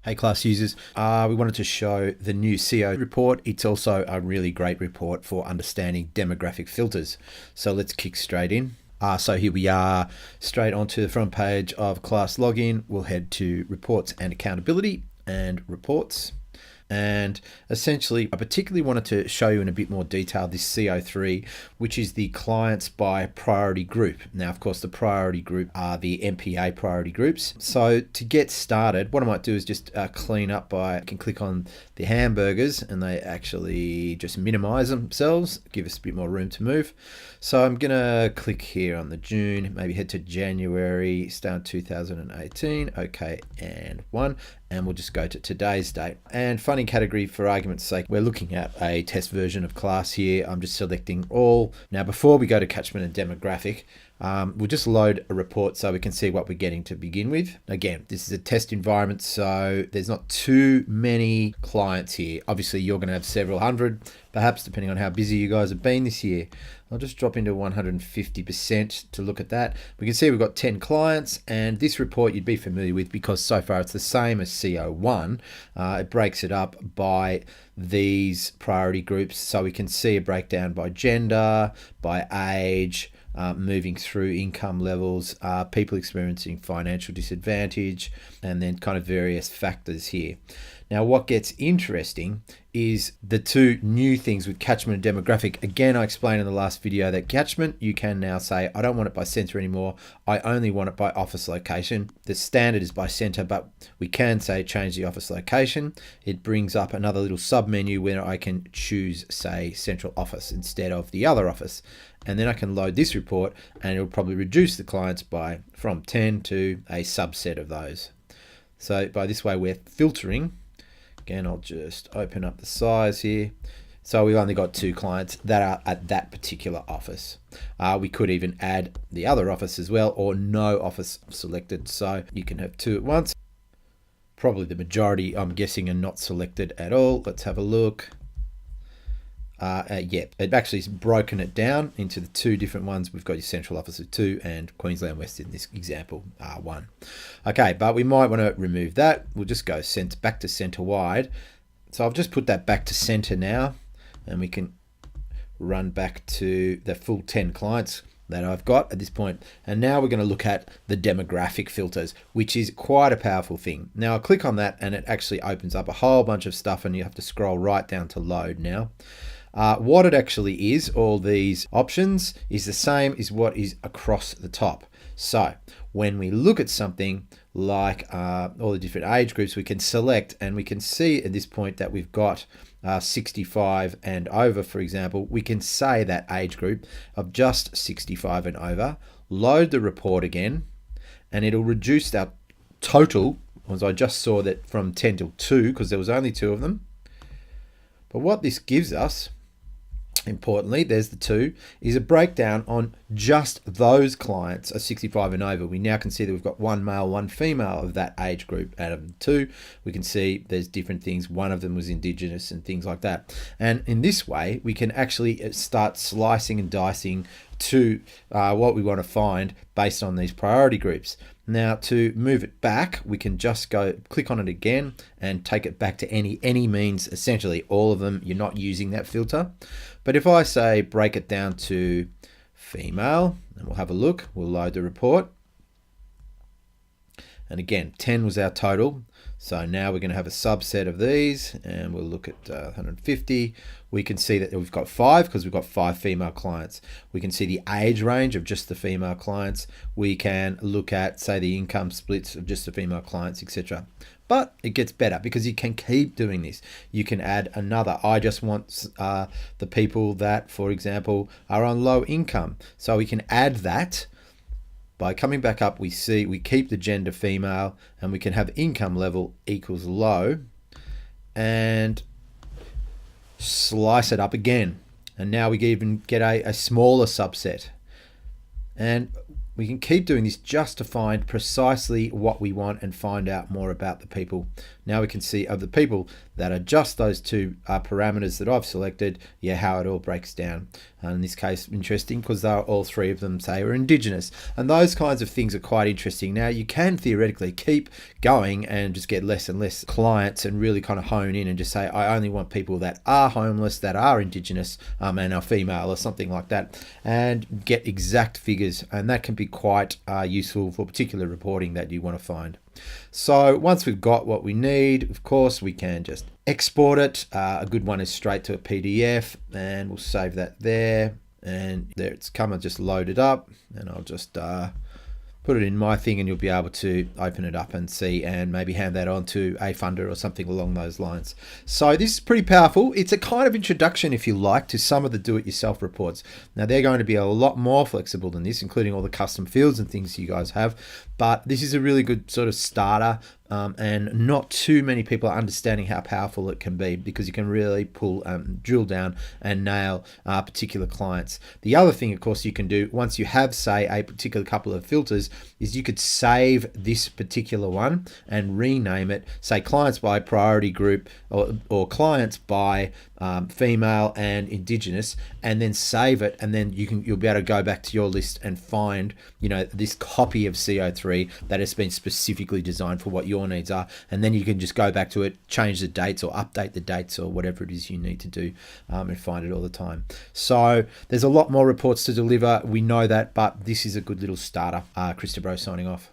Hey class users, we wanted to show the new CO report. It's also a really great report for understanding demographic filters. So let's kick straight in. So here we are, straight onto the front page of class login. We'll head to reports and accountability and reports. And essentially, I particularly wanted to show you in a bit more detail this CO3, which is the clients by priority group. Now, of course, the priority group are the MPA priority groups. So to get started, what I might do is just clean up I can click on the hamburgers and they actually just minimize themselves, give us a bit more room to move. So I'm going to click here on the June, maybe head to January, start 2018, okay, and 1. And we'll just go to today's date. And funny category for argument's sake, we're looking at a test version of class here. I'm just selecting all. Now, before we go to catchment and demographic, we'll just load a report so we can see what we're getting to begin with. Again, this is a test environment, so there's not too many clients here. Obviously, you're going to have several hundred, perhaps depending on how busy you guys have been this year. I'll just drop into 150% to look at that. We can see we've got 10 clients, and this report you'd be familiar with because so far it's the same as CO1. It breaks it up by these priority groups, so we can see a breakdown by gender, by age, moving through income levels, people experiencing financial disadvantage, and then kind of various factors here. Now, what gets interesting is the two new things with catchment and demographic. Again, I explained in the last video that catchment, you can now say, I don't want it by center anymore. I only want it by office location. The standard is by center, but we can say change the office location. It brings up another little sub menu where I can choose, say, central office instead of the other office. And then I can load this report and it'll probably reduce the clients from 10 to a subset of those. So by this way, we're filtering. Again, I'll just open up the size here. So we've only got 2 clients that are at that particular office. We could even add the other office as well, or no office selected. So you can have 2 at once. Probably the majority, I'm guessing, are not selected at all. Let's have a look. Yeah, it actually has broken it down into the 2 different ones. We've got your central office of 2 and Queensland West in this example, 1. Okay, but we might want to remove that. We'll just go back to center wide. So I've just put that back to center now, and we can run back to the full 10 clients that I've got at this point. And now we're going to look at the demographic filters, which is quite a powerful thing. Now I click on that and it actually opens up a whole bunch of stuff, and you have to scroll right down to load now. What it actually is, all these options, is the same as what is across the top. So when we look at something like all the different age groups, we can select, and we can see at this point that we've got 65 and over, for example. We can say that age group of just 65 and over, load the report again, and it'll reduce our total, as I just saw that from 10 till 2, because there was only 2 of them. But what this gives us, importantly, there's the 2, is a breakdown on just those clients are 65 and over. We now can see that we've got 1 male, 1 female of that age group out of the 2. We can see there's different things. One of them was Indigenous and things like that. And in this way, we can actually start slicing and dicing to what we want to find based on these priority groups. Now, to move it back, we can just go click on it again and take it back to any. Any means essentially all of them. You're not using that filter. But if I say break it down to female, and we'll have a look, we'll load the report. And again, 10 was our total. So now we're going to have a subset of these, and we'll look at 150. We can see that we've got 5 because we've got 5 female clients. We can see the age range of just the female clients. We can look at, say, the income splits of just the female clients, etc. But it gets better because you can keep doing this. You can add another. I just want the people that, for example, are on low income. So we can add that. By coming back up, we keep the gender female, and we can have income level equals low, and slice it up again. And now we even get a smaller subset. And We can keep doing this just to find precisely what we want and find out more about the people. Now we can see of the people that are just those two parameters that I've selected, how it all breaks down. And in this case, interesting because all three of them say are Indigenous. And those kinds of things are quite interesting. Now you can theoretically keep going and just get less and less clients and really kind of hone in and just say, I only want people that are homeless, that are Indigenous, and are female or something like that, and get exact figures. And that can be quite useful for particular reporting that you want to find. So once we've got what we need, of course, we can just export it. A good one is straight to a PDF, and we'll save that there. And there it's come and just load it up, and I'll just put it in my thing, and you'll be able to open it up and see and maybe hand that on to a funder or something along those lines. So this is pretty powerful. It's a kind of introduction, if you like, to some of the do-it-yourself reports. Now they're going to be a lot more flexible than this, including all the custom fields and things you guys have, but this is a really good sort of starter. And not too many people are understanding how powerful it can be, because you can really drill down and nail particular clients. The other thing, of course, you can do once you have, say, a particular couple of filters, is you could save this particular one and rename it, say clients by priority group or clients by female and Indigenous, and then save it, and then you'll be able to go back to your list and find this copy of CO3 that has been specifically designed for what your needs are, and then you can just go back to it, change the dates or update the dates or whatever it is you need to do, and find it all the time. So there's a lot more reports to deliver, we know that, but this is a good little starter. Christobro signing off.